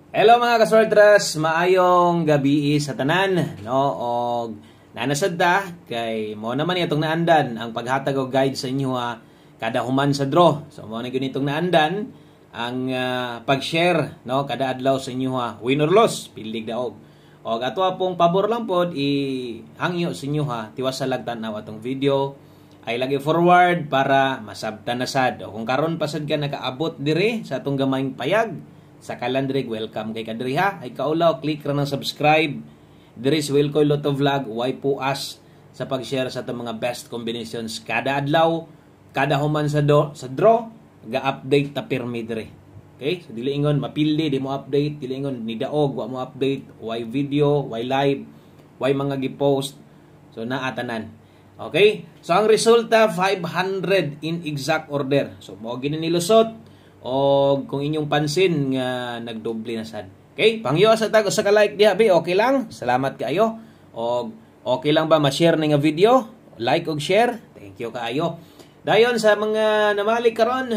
Hello mga kasortras, maayong gabi sa tanan, no? Og nanasad ta kay mo naman itong naandan ang paghatag og guide sa inyo kada human sa draw. So mo na ganitong naandan ang pag-share, no, kada adlaw sa inyo win or loss, pilig daog. Og ato pong pabor lang pod ihangyo sa inyo tiwasalag tanaw atong video ay lagi forward para masabtan na sad. O kung karon pasad ka nakaabot dire sa atong gamayng payag sa kalandrig, welcome kay kadiri ay kaulaw, click ra ng subscribe. There is Wilcoy Lotto Vlog, why po us sa pag-share sa itong mga best combinations kada adlaw, kada human sa draw, ga-update ta pirmi dire. Okay? So dili ingon mapildi di mo update, dili ingon ni daog wa mo update, why video, why live, why mga gi-post. So naa tanan. Okay? So ang resulta 500 in exact order. So mo gini nilusot o kung inyong pansin nga nagdoble na sad. Okay? Pangyo sa tag sa ka-like diha be, okay lang. Salamat kaayo. O okay lang ba ma-share ni nga video? Like og share. Thank you kaayo. Dayon sa mga namali karon,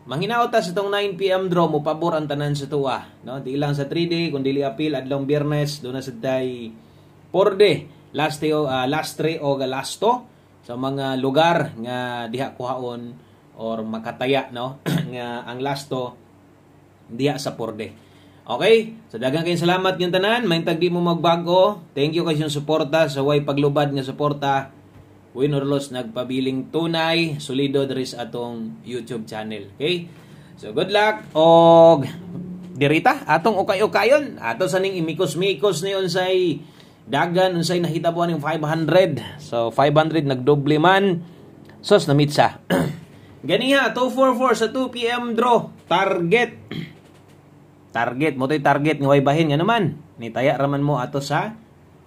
manghinaot ta sa tong 9 PM draw mo pabor ang tanan sa tuwa, no? Di lang sa 3D kun dili apil adlong Biyernes do na sa day 4D. Last 3 o galasto sa mga lugar nga diha kuhaon or makataya, no? Nga ang lasto diha sa 4D. Okay? So daghang kayong salamat yung tanan, may tagdi mo magbago. Thank you kayong suporta sa way paglubad nga suporta. Win or loss nagpabiling tunay, solido diri sa atong YouTube channel. Okay? So good luck og dirita atong ukay-ukayon. Ato sa ning imikos-mikos ni unsay dagan unsay nahitabuan ning 500. So 500 nagdoble man. Sos na mitsa. Ganiha 244 sa 2 PM draw. Target. Target mo to'y target nga way bahin nga naman. Nitaya raman mo ato sa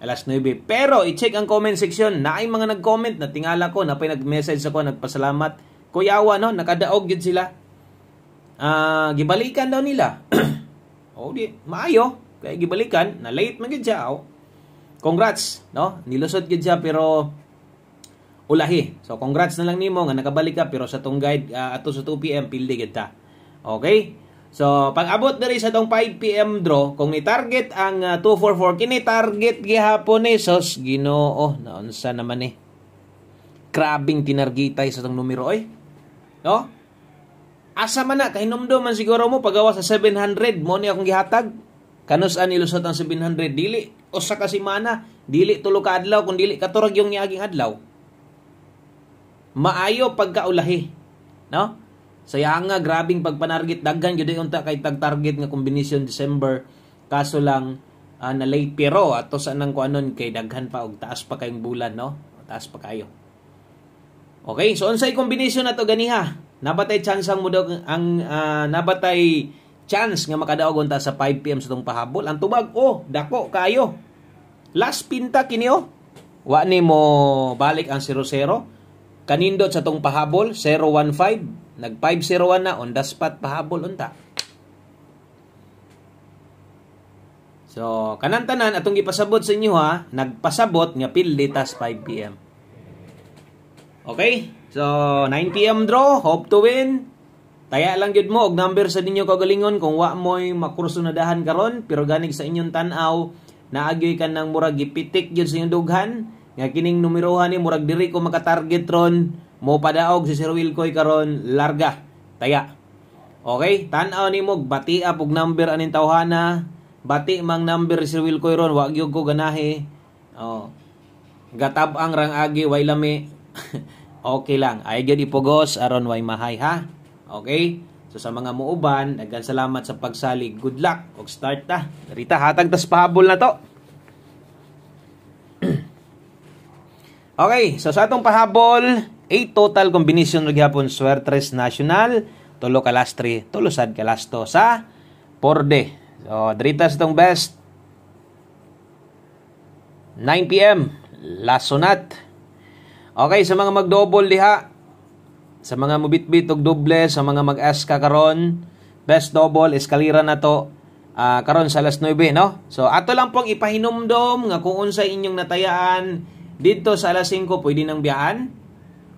alas 9. Pero i-check ang comment section. Naay mga nag-comment na tingala ko, napay nag-message ako, nagpasalamat. Kuyawa, no, nakadaog gid sila. Gibalikan daw nila. O di maayo kay gibalikan, na late man gid siya. Congrats, no? Nilusot gid siya pero ulahi. So congrats na lang nimo nga nakabalik ka pero sa tong guide ato sa 2 PM pildi gid ta. Okay? So pag abot diri sa tong 5 PM draw, kung ni target ang 244 kini target gihapon ni sos Ginoo, naunsa naman ni. Grabing tinargetay sa tong numero oy. No? Asa man na kahinumdum man siguro mo pagawa sa 700 mo ni akong gihatag. Kanus-an nilusot ang 700 dili usa ka semana, dili tulo ka adlaw kun dili katurag yung niaging adlaw. Maayo pagkaulahi, no? Saya nga grabing pagpanarget daghan gyud unta kay tag-target nga combination December kaso lang na late pero ato sa nang kuanon kay daghan pa og taas pa kayong bulan, no? Taas pa kayo. Okay, so unsay combination nato ganiha? Nabatay chance ang ang nabatay chance nga makadaog unta sa 5 PM sa tong pahabol. Ang tubag dako kayo. Last pinta kini wa ni mo balik ang 0-0. Kanindot sa tong pahabol 015, nag 501 na on the spot pahabol unta. So kanan tanan atong gipasabot sa inyo nagpasabot nga pildi tas 5 PM. Okay? So 9 PM draw, hope to win. Taya lang gyud mo og number sa ninyo kagalingon kung wa moy makursunadahan karon pero ganig sa inyong tan-aw naagyoy ka nang murag gipitik gyud sa inyong dughan. Nga kining numerohan ni murag diri ko maka-target ron mo padaog si Sir Wilcoy karon larga taya. Okay, tan-aw nimo bati up og number aning tawhana, bati mang number si Sir Wilcoy ron wa gyud ko ganahe. Gatab-ang rang agi way lami. Okay lang, ay gyud ipugos aron way mahay ha. Okay? So sa mga muuban, daghan salamat sa pagsalig. Good luck og start ta. Rita hatag tas pahabol na to. Okay, so sa atong pahabol, 8 total combination ug gyapon Suertres National, tulo ka last 3, tulo sad ka last 2 sa 4D. So drita sa atong best 9 PM last sunat. Okay, sa mga mag-double diha, sa mga mubitbit og doble, sa mga mag-aska karon, best double eskalira na to karon sa alas 9, no? So ato lang pong ipahinumdom nga kung unsay inyong natayaan dito sa alas 5 pwede nang biyahan.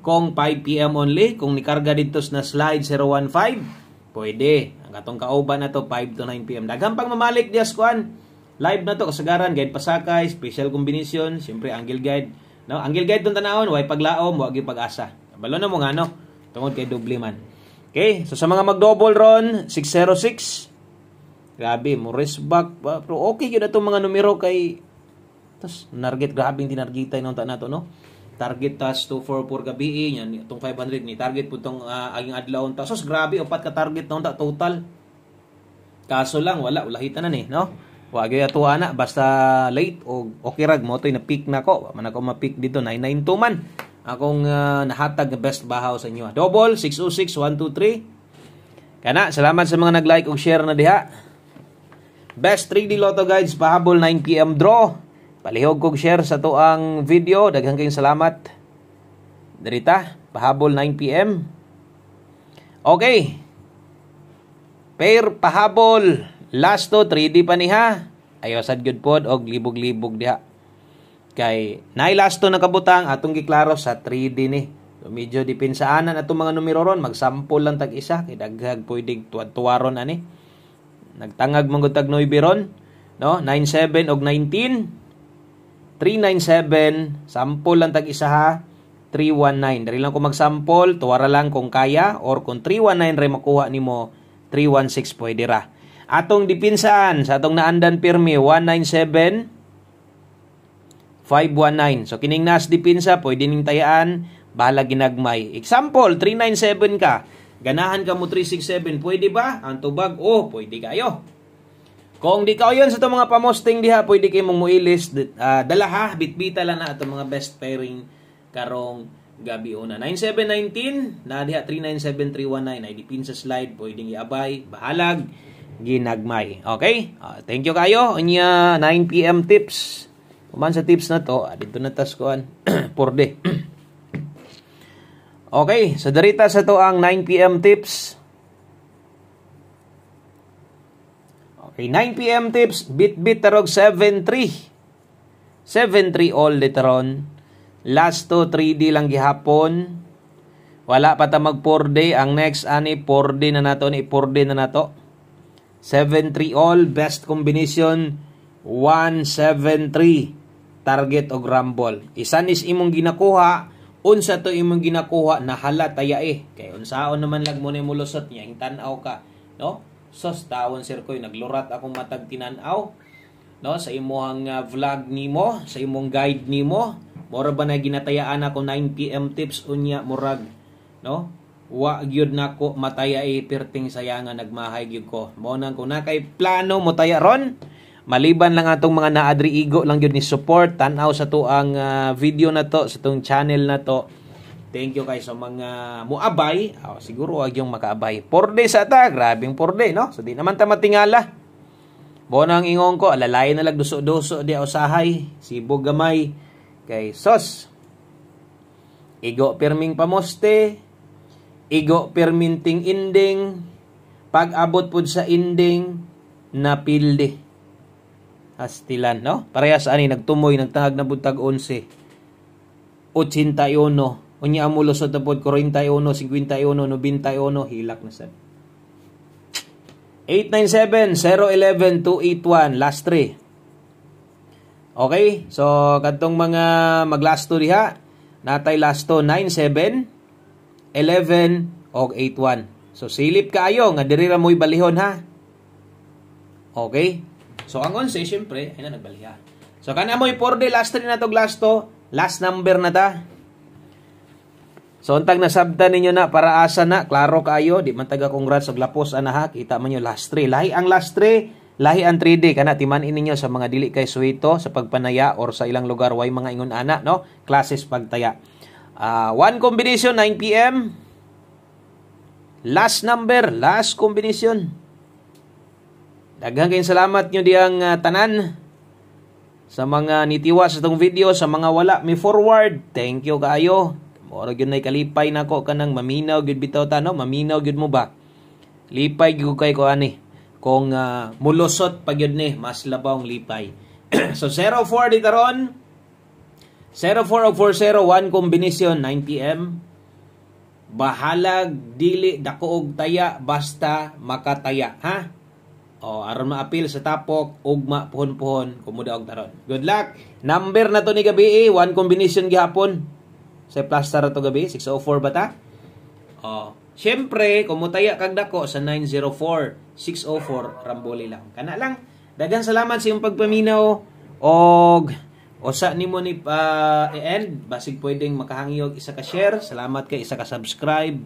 Kung 5 PM only, kung nikarga dito na slide 015, Pwede. Ang atong kauban na to 5 to 9 PM. Daghang pang mamalik dias kuan. Live na to kasagaran, guide pasakay, special combination, siyempre angle guide. No, angle guide tong tanawon, way paglaom, wa gyud pag-asa. Balo na mo nga no. Tungod kay doble man. Okay, so sa mga mag-double ron, 606. Grabe, mo back pa. Pero okay yun na itong mga numero kay tas target, grabe yung tinargetay nung na to, no? Target tas 244 gabi, yan, itong 500 ni target po itong aging adlaw. Sos, grabe, upat ka target nung total. Kaso lang, ulahitan na ni, no? Wag yung atuwa na, basta late o okay rag mo, ito na peak na ko. Man ako ma-peak dito, 992 man. Akong nahatag na best bahaw sa inyo. Double, 606, 123. Kana, salamat sa mga nag-like o share na diha. Best 3D Lotto Guides, pahabol 9 PM draw. Palihog kog share sa to ang video. Daghang kayong salamat. Derita, pahabol 9 PM. Okay. Pair pahabol. Last to 3D pa niha. Ayo sad good pod og libog-libog diha. Kay nay last to nakabutang atong giklaro sa 3D ni. So, medyo dipensaanan atong mga numero ron, mag-sample lang tag isa kay daghag pwedeng tuwaron ani. Nagtangag man gud tag 9 ron, no? 97 og 19. 397, sample lang tag isa ha. 319. Dali lang ko mag-sample, tuwara lang kung kaya or kung 319 ray makuha nimo, 316 pwede ra. Atong dipinsaan sa atong naandan pirmi 197 519. So kining nas dipinsa pwede ning tayaan, bahala ginagmay. Example 397 ka, ganahan ka mo 367, pwede ba? Ang tubag, pwede kayo. Kung di ka yun sa itong mga pamosting diha, pwede kayo mong muilis, dala ha, bitbita lang na itong mga best pairing karong gabi una. 9719 na diha 397319 ay dipinsa slide, pwedeng iabay, bahalag ginagmay. Okay? Thank you kayo. Unya 9 PM tips. Kuman sa tips na to, dito na taskuan por day. Okay, so darita sa to ang 9 PM tips. Okay, 9 PM tips, bit tarog 73. 73 all literon. Last to 3D lang gihapon. Wala pa ta mag 4 day. Ang next ani 4 day na nato, ni 4 day na nato. 7-3 all, best combination 1-7-3 target o rumble. Isan is imong ginakuha, unsa to imong ginakuha na hala taya kay unsaon naman lag mo ni mulusot niya ing tan-aw ka, no? Sos tawon sir koy naglurat akong matag tinan-aw, no, sa imong vlog nimo, sa imong guide nimo. Mura ba na ginatayaan ako 9 PM tips unya murag, no? Wa gyud nako mataya perting sayangan nagmahay gyud ko. Mao nang kung nakay plano mo taya ron, maliban lang atong mga naadri igo lang gyud ni support tan-aw sa to ang video na to, sa tong channel na to. Thank you kay sa mga muabay. Siguro wag yung makaabay. 4 days ata, grabing 4 day, no? So di naman ta matingala. Bo nang ingong ko, alalay na lag duso-duso di usahay, sibog gamay kay sos. Igo perming pamoste, igo perminting inding, pag-abot pud sa inding, napilde. Hastilan, no? Parehas ani, nagtumoy, nagtahag na buntag 11. 81. Unya amulo sa tapod 41, 51, 91, hilak na sad. 897, 011, 281, last 3. Okay? So, kadtong mga mag-last 2 diha, natay last 2, 97, 11 og 81. So silip kaayo nga diri ra mo'y balihon ha. Okay? So ang 11 syempre ay na nagbaliha. So kana mo'y 4 day last 3 na to last to, last number na ta. So untag nasabtan ninyo na para asa na, klaro kaayo, di man taga congrats og lapos ana ha. Kita man nyo last 3. Lahi ang last 3, lahi ang 3D kana timan-in ninyo sa mga dili kay suwito sa pagpanaya or sa ilang lugar way mga ingon ana, no? Classes pagtaya. One combination 9 PM. Last number, last combination. Daghang kayong salamat nyo diyang tanan sa mga nitiwa sa itong video, sa mga wala mi forward. Thank you kaayo. Moro gyud nay kalipay nako kanang maminaw gyud bitaw ta, no? Maminaw gyud mo ba? Lipay gyud kay ko ani. Kung mulusot pa gyud ni, mas labawng lipay. So 04 dito ron. 04 o 40, one combination, 9 PM. bahalag dili dako og taya basta makataya, ha? O aron maapil sa tapok ugma puhon-puhon kumuda og taron. Good luck. Number na to ni gabi, one combination gihapon. Sa plaster to gabi 604 bata. O, syempre kumutaya kag dako sa 904 604 Ramboli lang. Kana lang. Daghang salamat sa iyong pagpaminaw og usa nimo ni end basig pwedeng makahangyo og isa ka share, salamat kay isa ka subscribe.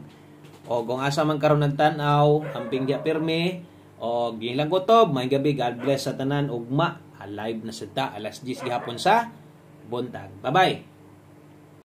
O kung asa man karon nagtan-aw, amping dia pirmi o gilang kutob, may gabi, God bless sa tanan ugma. Live na sada alas 10 gihapon sa buntag. Bye-bye.